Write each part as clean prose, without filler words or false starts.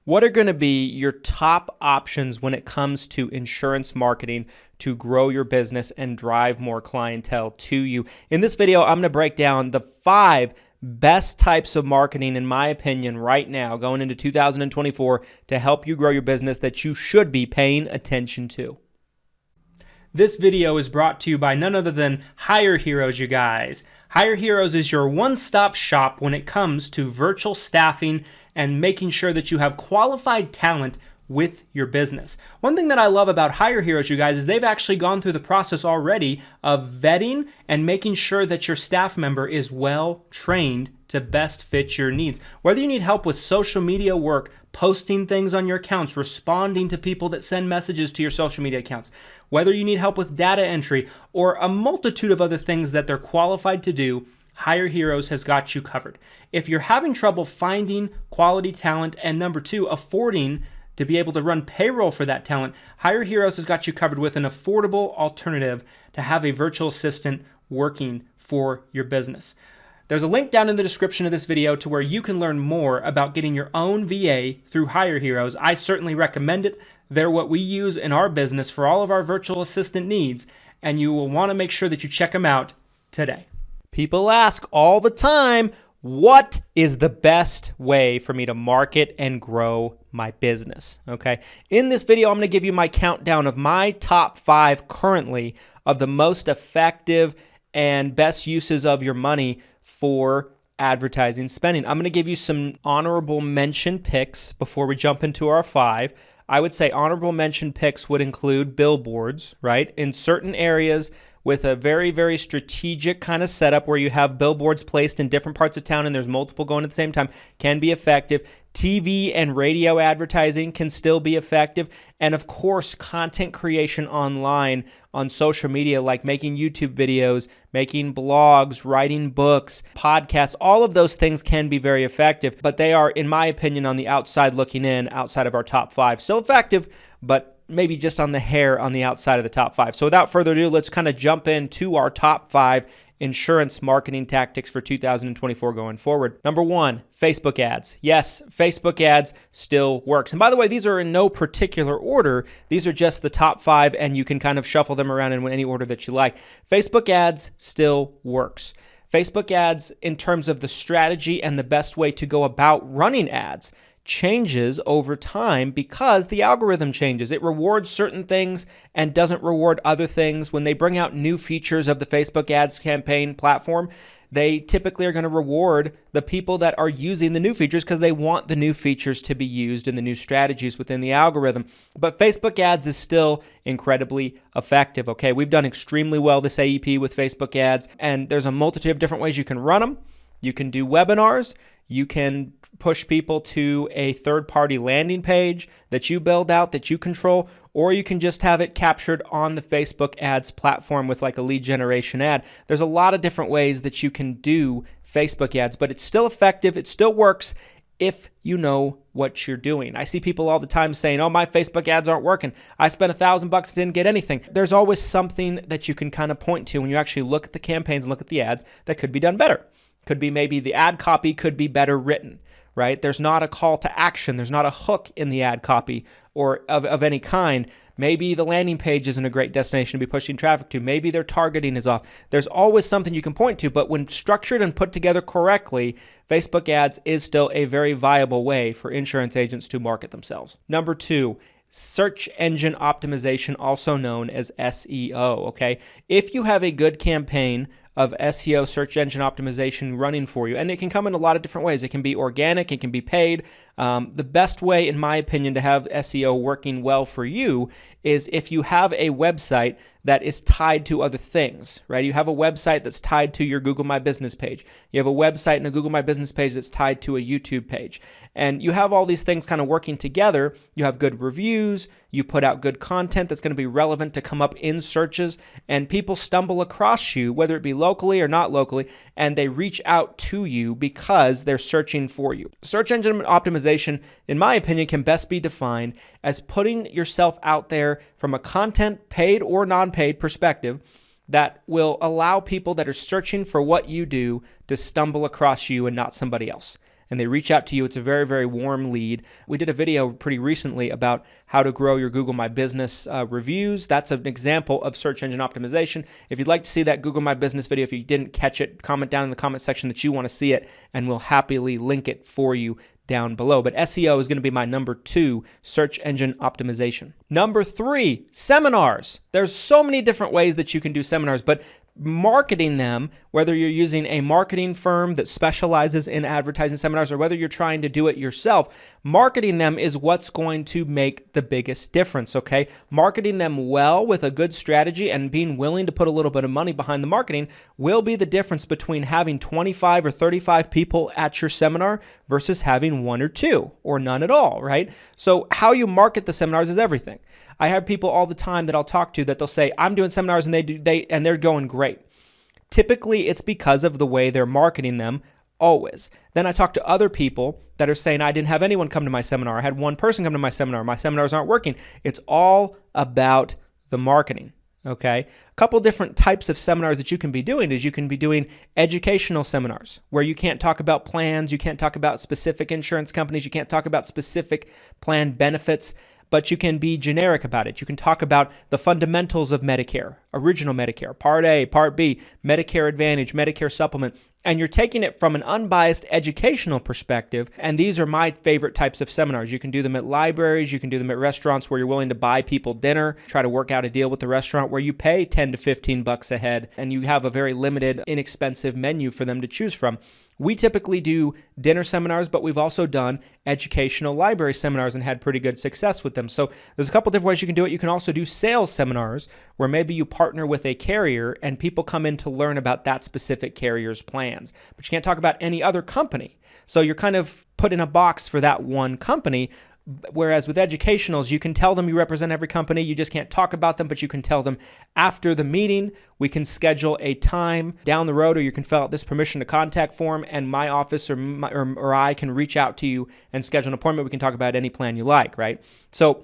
What are going to be your top options when it comes to insurance marketing to grow your business and drive more clientele to you? In this video, I'm going to break down the 5 best types of marketing, in my opinion, right now, going into 2024 to help you grow your business that you should be paying attention to. This video is brought to you by none other than Hire Heroes, you guys. Hire Heroes is your one-stop shop when it comes to virtual staffing and making sure that you have qualified talent with your business. One thing that I love about Hire Heroes, you guys, is they've actually gone through the process already of vetting and making sure that your staff member is well trained to best fit your needs. Whether you need help with social media work, posting things on your accounts, responding to people that send messages to your social media accounts, whether you need help with data entry or a multitude of other things that they're qualified to do, Hire Heroes has got you covered. If you're having trouble finding quality talent and number 2, affording to be able to run payroll for that talent, Hire Heroes has got you covered with an affordable alternative to have a virtual assistant working for your business. There's a link down in the description of this video to where you can learn more about getting your own VA through Hire Heroes. I certainly recommend it. They're what we use in our business for all of our virtual assistant needs, and you will want to make sure that you check them out today. People ask all the time, what is the best way for me to market and grow my business? Okay. In this video, I'm going to give you my countdown of my top 5 currently of the most effective and best uses of your money for advertising spending. I'm going to give you some honorable mention picks before we jump into our 5. I would say honorable mention picks would include billboards, right? In certain areas with a very, very strategic kind of setup where you have billboards placed in different parts of town and there's multiple going at the same time, can be effective. TV and radio advertising can still be effective. And of course, content creation online on social media, like making YouTube videos, making blogs, writing books, podcasts, all of those things can be very effective, but they are, in my opinion, on the outside looking in, outside of our top 5. Still effective, but maybe just on the hair on the outside of the top 5. So without further ado, let's kind of jump into our top 5 insurance marketing tactics for 2024 going forward. Number 1, Facebook ads. Yes, Facebook ads still works. And by the way, these are in no particular order. These are just the top 5, and you can kind of shuffle them around in any order that you like. Facebook ads still works. Facebook ads, in terms of the strategy and the best way to go about running ads, changes over time because the algorithm changes. It rewards certain things and doesn't reward other things. When they bring out new features of the Facebook ads campaign platform, they typically are going to reward the people that are using the new features because they want the new features to be used in the new strategies within the algorithm. But Facebook ads is still incredibly effective. Okay, we've done extremely well this AEP with Facebook ads, and there's a multitude of different ways you can run them. You can do webinars. You can push people to a third-party landing page that you build out, that you control, or you can just have it captured on the Facebook ads platform with like a lead generation ad. There's a lot of different ways that you can do Facebook ads, but it's still effective. It still works if you know what you're doing. I see people all the time saying, oh, my Facebook ads aren't working. I spent $1,000, didn't get anything. There's always something that you can kind of point to when you actually look at the campaigns and look at the ads that could be done better. Could be maybe the ad copy could be better written, right? There's not a call to action. There's not a hook in the ad copy or of any kind. Maybe the landing page isn't a great destination to be pushing traffic to. Maybe their targeting is off. There's always something you can point to, but when structured and put together correctly, Facebook ads is still a very viable way for insurance agents to market themselves. Number 2, search engine optimization, also known as SEO, okay? If you have a good campaign of SEO, search engine optimization, running for you, and it can come in a lot of different ways. It can be organic, it can be paid. The best way, in my opinion, to have SEO working well for you is if you have a website that is tied to other things, right? You have a website that's tied to your Google My Business page. You have a website and a Google My Business page that's tied to a YouTube page. And you have all these things kind of working together. You have good reviews. You put out good content that's going to be relevant to come up in searches, and people stumble across you, whether it be locally or not locally, and they reach out to you because they're searching for you. Search engine optimization, in my opinion, can best be defined as putting yourself out there from a content, paid or non-paid perspective, that will allow people that are searching for what you do to stumble across you and not somebody else. and they reach out to you, it's a very, very warm lead. We did a video pretty recently about how to grow your Google My Business reviews. That's an example of search engine optimization. If you'd like to see that Google My Business video, if you didn't catch it, comment down in the comment section that you want to see it, and we'll happily link it for you down below. But SEO is going to be my number 2, search engine optimization. Number 3, seminars. There's so many different ways that you can do seminars, but marketing them, whether you're using a marketing firm that specializes in advertising seminars or whether you're trying to do it yourself, marketing them is what's going to make the biggest difference, okay? Marketing them well with a good strategy and being willing to put a little bit of money behind the marketing will be the difference between having 25 or 35 people at your seminar versus having 1 or 2 or none at all, right? So how you market the seminars is everything. I have people all the time that I'll talk to that they'll say, I'm doing seminars and they're going great. Typically, it's because of the way they're marketing them always. Then I talk to other people that are saying, I didn't have anyone come to my seminar. I had 1 person come to my seminars aren't working. It's all about the marketing. Okay. A couple different types of seminars that you can be doing is you can be doing educational seminars where you can't talk about plans, you can't talk about specific insurance companies, you can't talk about specific plan benefits, but you can be generic about it. You can talk about the fundamentals of Medicare, original Medicare, Part A, Part B, Medicare Advantage, Medicare Supplement, and you're taking it from an unbiased educational perspective, and these are my favorite types of seminars. You can do them at libraries, you can do them at restaurants where you're willing to buy people dinner, try to work out a deal with the restaurant where you pay 10 to 15 bucks a head, and you have a very limited, inexpensive menu for them to choose from. We typically do dinner seminars, but we've also done educational library seminars and had pretty good success with them. So there's a couple different ways you can do it. You can also do sales seminars where maybe you partner with a carrier and people come in to learn about that specific carrier's plans, but you can't talk about any other company. So you're kind of put in a box for that one company. Whereas with educationals, you can tell them you represent every company. You just can't talk about them, but you can tell them after the meeting, we can schedule a time down the road, or you can fill out this permission to contact form, and my office or I can reach out to you and schedule an appointment. We can talk about any plan you like, right? So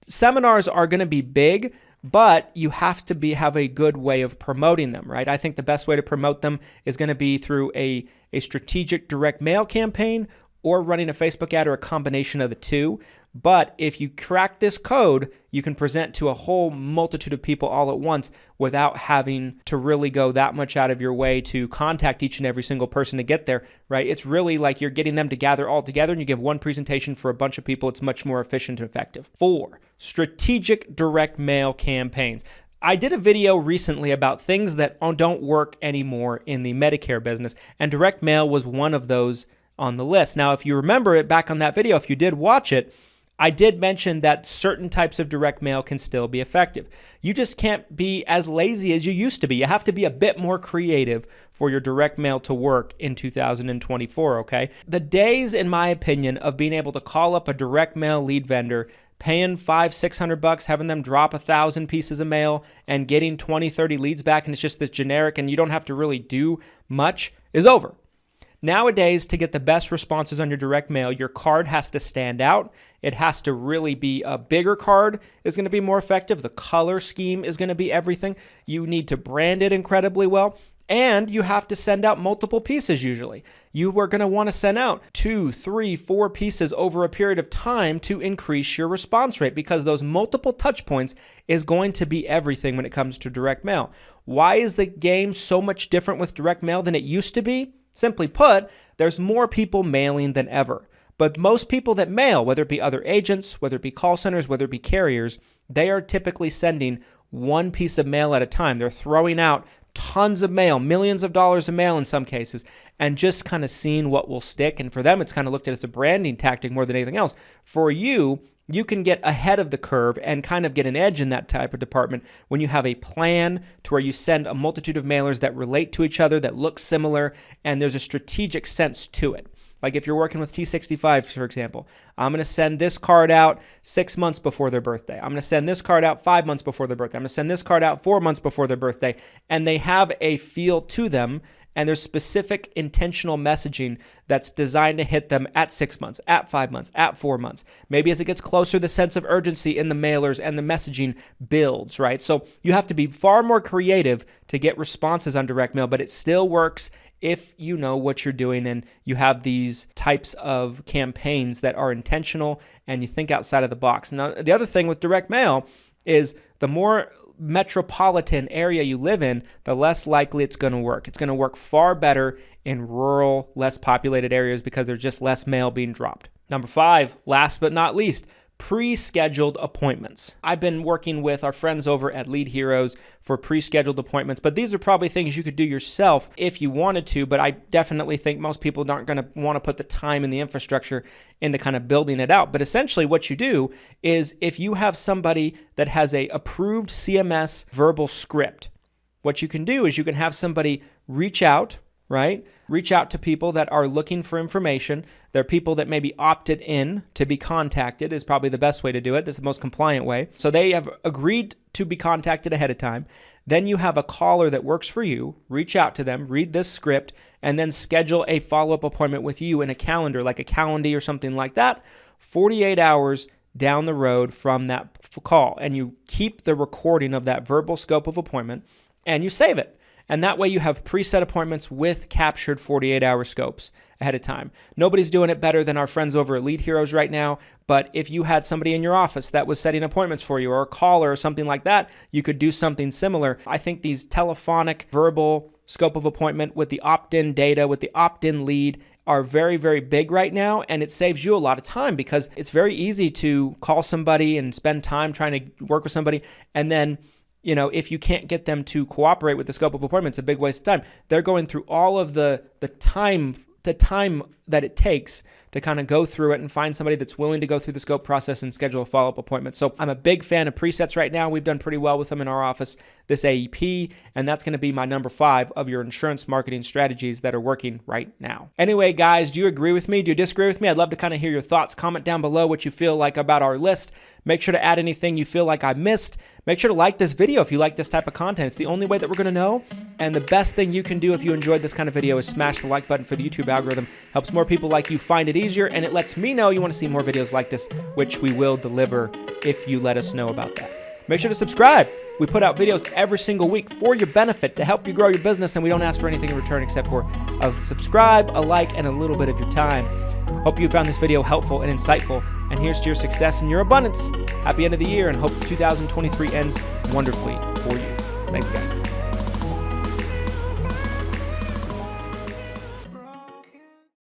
seminars are going to be big, but you have to have a good way of promoting them, right? I think the best way to promote them is going to be through a strategic direct mail campaign or running a Facebook ad or a combination of the two. But if you crack this code, you can present to a whole multitude of people all at once without having to really go that much out of your way to contact each and every single person to get there, right? It's really like you're getting them to gather all together and you give one presentation for a bunch of people. It's much more efficient and effective. 4, strategic direct mail campaigns. I did a video recently about things that don't work anymore in the Medicare business, and direct mail was one of those on the list. Now, if you remember it back on that video, if you did watch it, I did mention that certain types of direct mail can still be effective. You just can't be as lazy as you used to be. You have to be a bit more creative for your direct mail to work in 2024, okay? The days, in my opinion, of being able to call up a direct mail lead vendor, paying $500-600, having them drop 1,000 pieces of mail and getting 20-30 leads back, and it's just this generic and you don't have to really do much, is over. Nowadays, to get the best responses on your direct mail, your card has to stand out. It has to really be a bigger card is going to be more effective. The color scheme is going to be everything. You need to brand it incredibly well. And you have to send out multiple pieces usually. You are going to want to send out 2, 3, 4 pieces over a period of time to increase your response rate, because those multiple touch points is going to be everything when it comes to direct mail. Why is the game so much different with direct mail than it used to be? Simply put, there's more people mailing than ever. But most people that mail, whether it be other agents, whether it be call centers, whether it be carriers, they are typically sending one piece of mail at a time. They're throwing out tons of mail, millions of dollars of mail in some cases, and just kind of seeing what will stick. And for them, it's kind of looked at as a branding tactic more than anything else. For you, you can get ahead of the curve and kind of get an edge in that type of department when you have a plan to where you send a multitude of mailers that relate to each other, that look similar, and there's a strategic sense to it. Like if you're working with T65, for example, I'm going to send this card out 6 months before their birthday. I'm going to send this card out 5 months before their birthday. I'm going to send this card out 4 months before their birthday. And they have a feel to them, and there's specific intentional messaging that's designed to hit them at 6 months, at 5 months, at 4 months. Maybe as it gets closer, the sense of urgency in the mailers and the messaging builds, right? So you have to be far more creative to get responses on direct mail, but it still works if you know what you're doing and you have these types of campaigns that are intentional and you think outside of the box. Now, the other thing with direct mail is the more metropolitan area you live in, the less likely it's going to work. It's going to work far better in rural, less populated areas because there's just less mail being dropped. Number 5, last but not least, pre-scheduled appointments. I've been working with our friends over at Lead Heroes for pre-scheduled appointments, but these are probably things you could do yourself if you wanted to, but I definitely think most people aren't going to want to put the time and the infrastructure into kind of building it out. But essentially what you do is if you have somebody that has a approved CMS verbal script, what you can do is you can have somebody reach out, right? Reach out to people that are looking for information. They're people that maybe opted in to be contacted is probably the best way to do it. This is the most compliant way. So they have agreed to be contacted ahead of time. Then you have a caller that works for you. Reach out to them, read this script, and then schedule a follow-up appointment with you in a calendar, like a Calendly or something like that, 48 hours down the road from that call. And you keep the recording of that verbal scope of appointment and you save it. And that way you have preset appointments with captured 48-hour scopes ahead of time. Nobody's doing it better than our friends over at Lead Heroes right now, but if you had somebody in your office that was setting appointments for you or a caller or something like that, you could do something similar. I think these telephonic, verbal scope of appointment with the opt-in data, with the opt-in lead are very, very big right now, and it saves you a lot of time because it's very easy to call somebody and spend time trying to work with somebody, and then if you can't get them to cooperate with the scope of appointment, it's a big waste of time. They're going through all of the time that it takes to kind of go through it and find somebody that's willing to go through the scope process and schedule a follow-up appointment. So I'm a big fan of presets right now. We've done pretty well with them in our office, this AEP, and that's going to be my number 5 of your insurance marketing strategies that are working right now. Anyway, guys, do you agree with me? Do you disagree with me? I'd love to kind of hear your thoughts. Comment down below what you feel like about our list. Make sure to add anything you feel like I missed. Make sure to like this video if you like this type of content. It's the only way that we're going to know. And the best thing you can do if you enjoyed this kind of video is smash the like button for the YouTube algorithm. Helps more people like you find it easier, and it lets me know you want to see more videos like this, which we will deliver if you let us know about that. Make sure to subscribe. We put out videos every single week for your benefit to help you grow your business, and we don't ask for anything in return except for a subscribe, a like, and a little bit of your time. Hope you found this video helpful and insightful, and here's to your success and your abundance. Happy end of the year, and hope 2023 ends wonderfully for you. Thanks, guys.